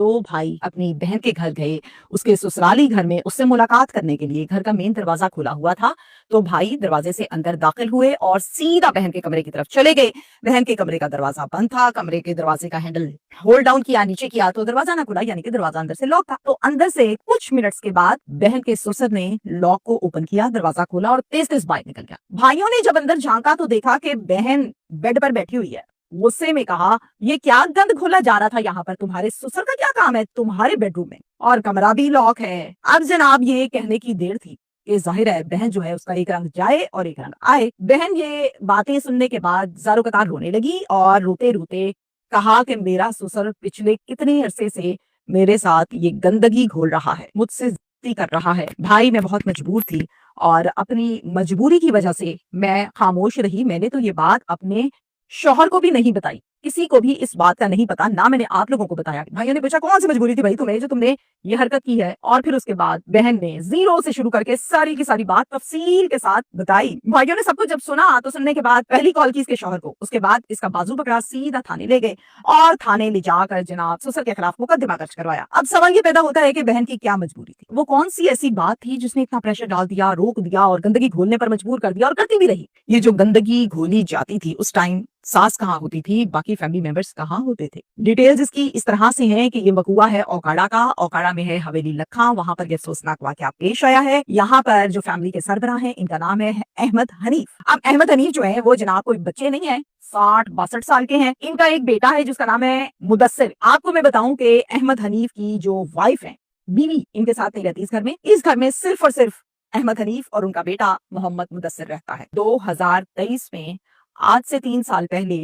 तो भाई अपनी बहन के घर गए, उसके ससुराली घर में उससे मुलाकात करने के लिए। घर का मेन दरवाजा खुला हुआ था, तो भाई दरवाजे से अंदर दाखिल हुए और सीधा बहन के कमरे की तरफ चले गए। बहन के कमरे का दरवाजा बंद था, कमरे के दरवाजे का हैंडल होल्ड डाउन किया, नीचे किया तो दरवाजा ना खुला, यानी कि दरवाजा अंदर से लॉक था। तो अंदर से कुछ मिनट्स के बाद बहन के ससुर ने लॉक को ओपन किया, दरवाजा खोला और तेज तेज बाहर निकल गया। भाइयों ने जब अंदर झांका तो देखा कि बहन बेड पर बैठी हुई है। गुस्से में कहा, ये क्या गंद घोला जा रहा था यहाँ पर, तुम्हारे ससुर का क्या काम है तुम्हारे बेडरूम में, और कमरा भी लॉक है। अब जनाब ये कहने की देर थी कि जाहिर है बहन जो है उसका एक रंग जाए और एक रंग आए। बहन ये बातें सुनने के बाद ज़ारो कतार रोने लगी और रोते रोते कहा कि मेरा ससुर पिछले कितने अरसे से मेरे साथ ये गंदगी घोल रहा है, मुझसे ज्यादती कर रहा है। भाई मैं बहुत मजबूर थी और अपनी मजबूरी की वजह से मैं खामोश रही। मैंने तो ये बात अपने शौहर को भी नहीं बताई, किसी को भी इस बात का नहीं पता, ना मैंने आप लोगों को बताया। भाइयों ने पूछा कौन सी मजबूरी थी भाई तुम्हें जो तुमने ये हरकत की है, और फिर उसके बाद बहन ने जीरो से शुरू करके सारी की सारी बात तफसील के साथ बताई। भाइयों ने सब कुछ जब सुना तो सुनने के बाद पहली कॉल की इसके शौहर को, उसके बाद इसका बाजू पकड़ा, सीधा थाने ले गए और थाने ले जाकर जनाब ससुर के खिलाफ मुकदमा दर्ज करवाया। अब सवाल ये पैदा होता है कि बहन की क्या मजबूरी थी, वो कौन सी ऐसी बात थी जिसने इतना प्रेशर डाल दिया, रोक दिया और गंदगी घोलने पर मजबूर कर दिया, और करती भी रही। ये जो गंदगी घोली जाती थी उस टाइम सास कहाँ होती थी, बाकी फैमिली मेंबर्स कहाँ होते थे। डिटेल्स इसकी इस तरह से हैं कि ये वकूआ है ओकाड़ा का, ओकाड़ा में है हवेली लखा, वहां पर ये अफसोसनाक वाकया पेश आया है। यहाँ पर जो फैमिली के सरबराह हैं इनका नाम है अहमद हनीफ। अब अहमद हनीफ जो है वो जनाब कोई बच्चे नहीं है, 60-62 साल के हैं। इनका एक बेटा है जिसका नाम है मुदस्सिर। आपको मैं बताऊं कि अहमद हनीफ की जो वाइफ है, बीवी इनके साथ नहीं रहती इस घर में। इस घर में सिर्फ और सिर्फ अहमद हनीफ और उनका बेटा मोहम्मद मुदस्सिर रहता है। 2023 में आज से 3 साल पहले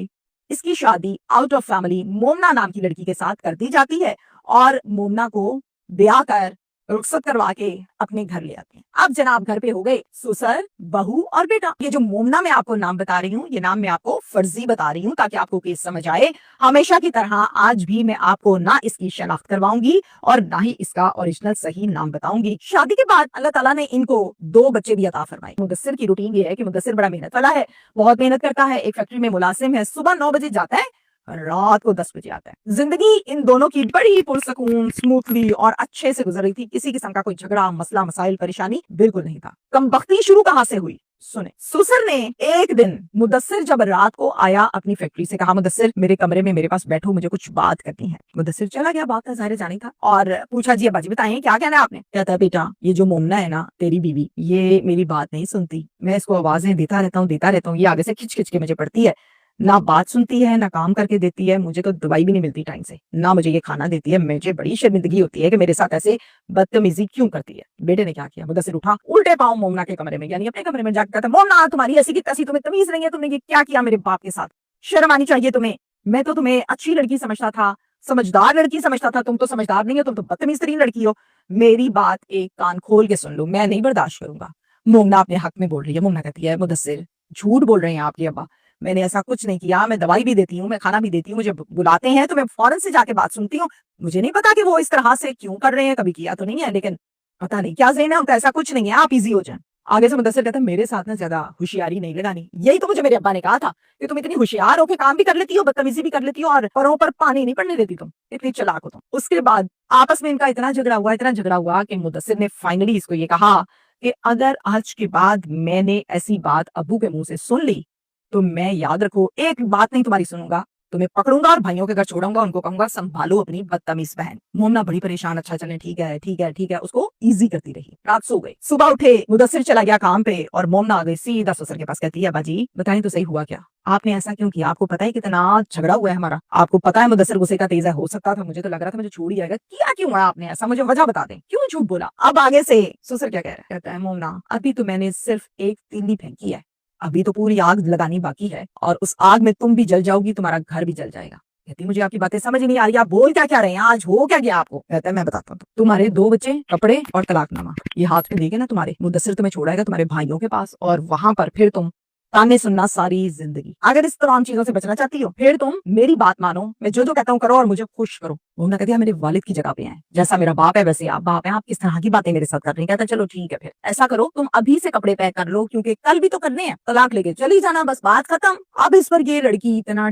इसकी शादी आउट ऑफ फैमिली मोमना नाम की लड़की के साथ कर दी जाती है और मोमना को ब्याह कर रुखसत करवा के अपने घर ले आते हैं। अब जनाब घर पे हो गए ससुर, बहू और बेटा। ये जो मोमना मैं आपको नाम बता रही हूँ, ये नाम मैं आपको फर्जी बता रही हूँ ताकि आपको केस समझ आए। हमेशा की तरह आज भी मैं आपको ना इसकी शनाख्त करवाऊंगी और ना ही इसका ओरिजिनल सही नाम बताऊंगी। शादी के बाद अल्लाह ताला ने इनको 2 बच्चे भी अता फरमाए। मुदस्सिर की रूटीन ये है कि मुदस्सिर बड़ा मेहनत वाला है, बहुत मेहनत करता है, एक फैक्ट्री में मुलाजिम है, सुबह 9 बजे जाता है, रात को 10 बजे आता है। जिंदगी इन दोनों की बड़ी पुरसकून, स्मूथली और अच्छे से गुजर रही थी। किसी किस्म का कोई झगड़ा, मसला, मसाइल, परेशानी बिल्कुल नहीं था। कमबख्ती शुरू कहां से हुई सुने। ससुर ने एक दिन मुदस्सिर जब रात को आया अपनी फैक्ट्री से, कहा मुदस्सिर मेरे कमरे में मेरे पास बैठो, मुझे कुछ बात करनी है। मुदस्सिर चला गया, बात का ज़ाहिर जानी था, और पूछा जी अब्बा जी बताइए क्या कहना है आपने। कहता है बेटा ये जो मोमना है ना तेरी बीवी, ये मेरी बात नहीं सुनती, मैं इसको आवाजें देता रहता हूँ, ये आगे से खिंच खिंच के मुझे पड़ती है, ना बात सुनती है ना काम करके देती है, मुझे तो दवाई भी नहीं मिलती टाइम से, ना मुझे ये खाना देती है, मुझे बड़ी शर्मिंदगी होती है कि मेरे साथ ऐसे बदतमीजी क्यों करती है। बेटे ने क्या किया, मुदस्सिर उठा, उल्टे पांव मोमना के कमरे में यानी अपने कमरे में जाकर कहता, मोमना तुम्हारी ऐसी की तैसी, तुम्हें तमीज नहीं है, तुमने ये क्या किया मेरे बाप के साथ, शर्म आनी चाहिए तुम्हें। मैं तो तुम्हें अच्छी लड़की समझता था, समझदार लड़की समझता था, तुम तो समझदार नहीं हो, तुम तो बदतमीज तरीन लड़की हो। मेरी बात एक कान खोल के सुन लो, मैं नहीं बर्दाश्त करूंगा। मोमना अपने हक में बोल रही है। मोमना कहती है मुदस्सिर झूठ बोल रहे हैं आपके अब्बा, मैंने ऐसा कुछ नहीं किया, मैं दवाई भी देती हूँ, मैं खाना भी देती हूँ, मुझे बुलाते हैं तो मैं फौरन से जाके बात सुनती हूँ। मुझे नहीं पता कि वो इस तरह से क्यों कर रहे हैं, कभी किया तो नहीं है, लेकिन पता नहीं क्या ज़हन है उनका, ऐसा कुछ नहीं है, आप इजी हो जाए। आगे से मुदस्सिर कहता है मेरे साथ ना ज्यादा होशियारी नहीं लगानी। यही तो मुझे मेरे अब्बा ने कहा था कि तुम इतनी होशियार हो के काम भी कर लेती हो, बदतमीजी भी कर लेती हो, और परों पर पानी नहीं पड़ने देती, तुम इतनी चालाक हो तुम। उसके बाद आपस में इनका इतना झगड़ा हुआ कि मुदस्सिर ने फाइनली इसको ये कहा कि अगर आज के बाद मैंने ऐसी बात अबू के मुंह से सुन ली तो मैं याद रखो एक बात नहीं तुम्हारी सुनूंगा, तुम्हें पकड़ूंगा और भाइयों के घर छोड़ूंगा, उनको कहूंगा संभालो अपनी बदतमीज बहन। मोमना बड़ी परेशान, अच्छा चले ठीक है ठीक है ठीक है, उसको इजी करती रही। रात सो गई, सुबह उठे, मुदस्सिर चला गया काम पे और मोमना आ गई सीधा ससुर के पास, कहती है बाजी बताएं तो सही हुआ क्या, आपने ऐसा क्यों किया, आपको पता है कितना झगड़ा हुआ है हमारा, आपको पता है मुदस्सिर गुस्से का तेज है, हो सकता था, मुझे तो लग रहा था मुझे छोड़ ही जाएगा, किया क्यों है आपने ऐसा, मुझे वजह बता दें, क्यों झूठ बोला। अब आगे से ससुर क्या कह रहा है, कहता है मोमना अभी तो मैंने सिर्फ एक तीली फेंकी है, अभी तो पूरी आग लगानी बाकी है, और उस आग में तुम भी जल जाओगी, तुम्हारा घर भी जल जाएगा। कहती मुझे आपकी बातें समझ ही नहीं आ रही, आप बोल क्या रहे हैं, आज हो क्या गया आपको। कहता है मैं बताता हूँ, तुम्हारे 2 बच्चे, कपड़े और तलाकनामा ये हाथ में देके ना तुम्हारे मुदस्सिर तुम्हें छोड़ाएगा तुम्हारे भाइयों के पास, और वहां पर फिर तुम ताने सुनना सारी जिंदगी। अगर इस तमाम चीजों से बचना चाहती हो फिर तुम मेरी बात मानो, मैं जो जो कहता हूँ करो और मुझे खुश करो। मोमना कहती है मेरे वालिद की जगह पे हैं, जैसा मेरा बाप है वैसे आप बाप हैं, आप किस तरह की बातें मेरे साथ कर रही हैं। कहता चलो ठीक है, फिर ऐसा करो तुम अभी से कपड़े पैक कर लो क्योंकि कल भी तो करने हैं, तलाक लेके चली जाना, बस बात खत्म। अब इस पर ये लड़की इतना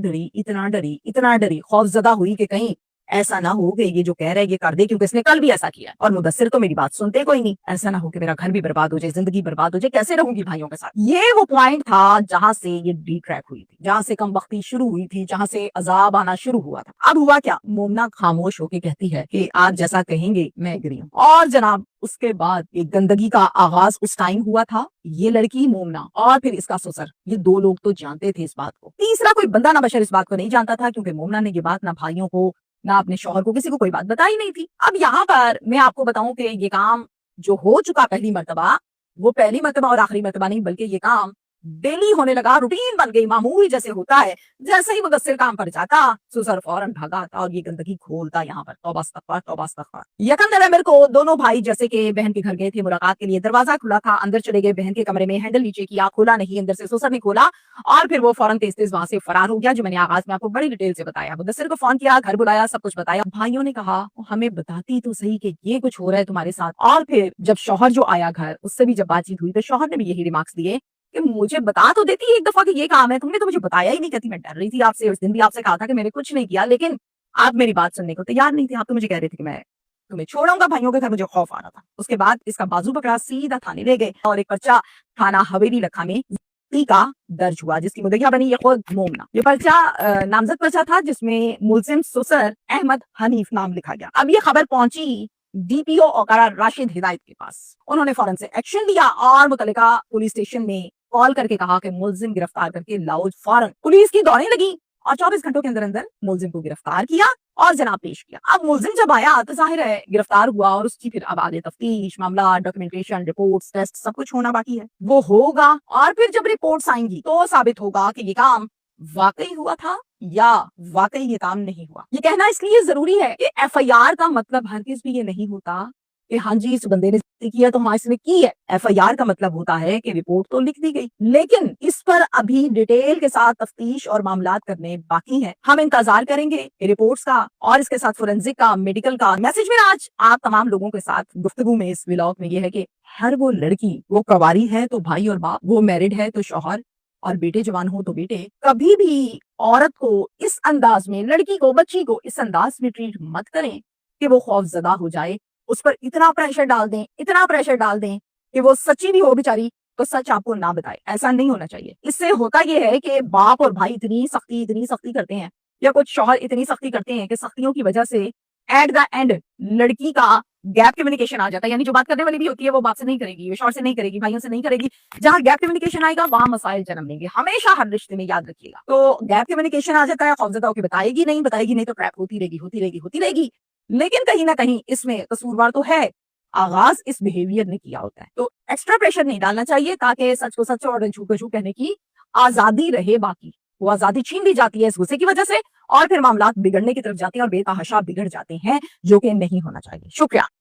डरी, खौफजदा हुई कि कहीं ऐसा ना हो कि ये जो कह रहा है ये कर दे क्योंकि इसने कल भी ऐसा किया और मुदस्सिर तो मेरी बात सुनते कोई नहीं। ऐसा ना हो कि मेरा घर भी बर्बाद हो जाए, जिंदगी बर्बाद हो जाए, कैसे रहूंगी भाइयों के साथ। ये वो पॉइंट था जहां से ये डी ट्रैक हुई थी, जहां से कमबख्ती शुरू हुई थी, जहां से अजाब आना शुरू हुआ था। अब हुआ क्या, मोमना खामोश होकर कहती है कि आप जैसा कहेंगे मैं एग्री हूं। और जनाब उसके बाद एक गंदगी का आगाज उस टाइम हुआ था। ये लड़की मोमना और फिर इसका ससुर, ये दो लोग तो जानते थे इस बात को, तीसरा कोई बंदा ना बशर इस बात को नहीं जानता था, क्योंकि मोमना ने ये बात ना भाइयों को ना अपने शौहर को, किसी को कोई बात बताई नहीं थी। अब यहाँ पर मैं आपको बताऊं कि ये काम जो हो चुका पहली मर्तबा, वो पहली मर्तबा और आखिरी मर्तबा नहीं, बल्कि ये काम डेली होने लगा, रूटीन बन गई, मामूली जैसे होता है। जैसे ही मुदस्सिर काम पर जाता, सुसर फौरन भागा आता और ये गंदगी खोलता यहाँ पर। तौबा इस्तगफार, तौबा इस्तगफार। यकम नवंबर को दोनों भाई जैसे कि बहन के घर गए थे मुलाकात के लिए, दरवाजा खुला था, अंदर चले गए बहन के कमरे में, हैंडल नीचे किया, खोला नहीं, अंदर से सुसर ने खोला और फिर वो फौरन तेज तेज वहां से फरार हो गया, जो मैंने आगाज में आपको बड़ी डिटेल से बताया। मुदस्सिर को फोन किया, घर बुलाया, सब कुछ बताया। भाइयों ने कहा हमें बताती तो सही कि ये कुछ हो रहा है तुम्हारे साथ। और फिर जब शौहर जो आया घर, उससे भी जब बातचीत हुई तो शौहर ने भी यही रिमार्क्स दिए कि मुझे बता तो देती एक दफा कि ये काम है, तुमने तो मुझे बताया ही नहीं। कहती मैं डर रही थी आपसे, उस दिन भी आपसे कहा था कि मैंने कुछ नहीं किया, लेकिन आप मेरी बात सुनने को तैयार नहीं थे। आप तो मुझे कह रहे थे कि मैं तुम्हें छोड़ूंगा, भाइयों के घर मुझे खौफ आ रहा था। उसके बाद इसका बाजू पकड़ा, सीधा थाने ले गए और एक पर्चा थाना हवेली लखा में का दर्ज हुआ, जिसकी मुद्दइया बनी ये खुद मोमना। ये पर्चा नामजद पर्चा था, जिसमें मुलजिम सुसर अहमद हनीफ नाम लिखा गया। अब ये खबर पहुंची डीपीओ औकारा राशिद हिदायत के पास। उन्होंने फौरन से एक्शन लिया और मुतल्लिका पुलिस स्टेशन में कॉल करके कहा कि मुलजिम गिरफ्तार करके लाओ फौरन। पुलिस की दौड़ें लगी और 24 घंटों के अंदर अंदर मुलजिम को गिरफ्तार किया और जनाब पेश किया। अब मुलजिम जब आया तो जाहिर है गिरफ्तार हुआ और उसकी फिर अब आगे तफ्तीश, मामला, डॉक्यूमेंटेशन, रिपोर्ट्स, टेस्ट सब कुछ होना बाकी है। वो होगा और फिर जब रिपोर्ट्स आएंगी तो साबित होगा कि ये काम वाकई हुआ था या वाकई ये काम नहीं हुआ। ये कहना इसलिए जरूरी है कि एफआईआर का मतलब हरगिज भी ये नहीं होता कि हाँ जी इस बंदे ने किया तो हाँ इसने की है। एफआईआर का मतलब होता है कि रिपोर्ट तो लिख दी गई, लेकिन इस पर अभी डिटेल के साथ तफ्तीश और मामलात करने बाकी हैं। हम इंतजार करेंगे रिपोर्ट्स का और इसके साथ फोरेंसिक का, मेडिकल का। मैसेज में आज आप तमाम लोगों के साथ गुफ्तगू में इस व्लॉग में ये है कि हर वो लड़की, वो कवारी है तो भाई और बाप, वो मैरिड है तो शौहर और बेटे जवान हो तो बेटे, कभी भी औरत को इस अंदाज में, लड़की को, बच्ची को इस अंदाज में ट्रीट मत करें कि वो खौफजदा हो जाए। उस पर इतना प्रेशर डाल दें, इतना प्रेशर डाल दें कि वो सच्ची भी हो बेचारी तो सच आपको ना बताए। ऐसा नहीं होना चाहिए। इससे होता यह है कि बाप और भाई इतनी सख्ती करते हैं या कुछ शौहर इतनी सख्ती करते हैं कि सख्तियों की वजह से एट द एंड लड़की का गैप कम्युनिकेशन आ जाता है। यानी जो बात करने वाली भी होती है वो बाप से नहीं करेगी, वो शौहर से नहीं करेगी, भाइयों से नहीं करेगी। जहां गैप कम्युनिकेशन आएगा वहां मसाइल जन्म लेंगे। हमेशा हर रिश्ते में याद रखिएगा। तो गैप कम्युनिकेशन आ जाता है, खौफजदा होकर बताएगी नहीं तो ट्रैप होती रहेगी। लेकिन कहीं ना कहीं इसमें कसूरवार तो है, आगाज इस बिहेवियर ने किया होता है। तो एक्स्ट्रा प्रेशर नहीं डालना चाहिए ताकि सच को सच और झूठ को झूठ कहने की आजादी रहे। बाकी वो आजादी छीन ली जाती है इस गुस्से की वजह से और फिर मामला बिगड़ने की तरफ जाते हैं और बेतहाशा बिगड़ जाते हैं, जो कि नहीं होना चाहिए। शुक्रिया।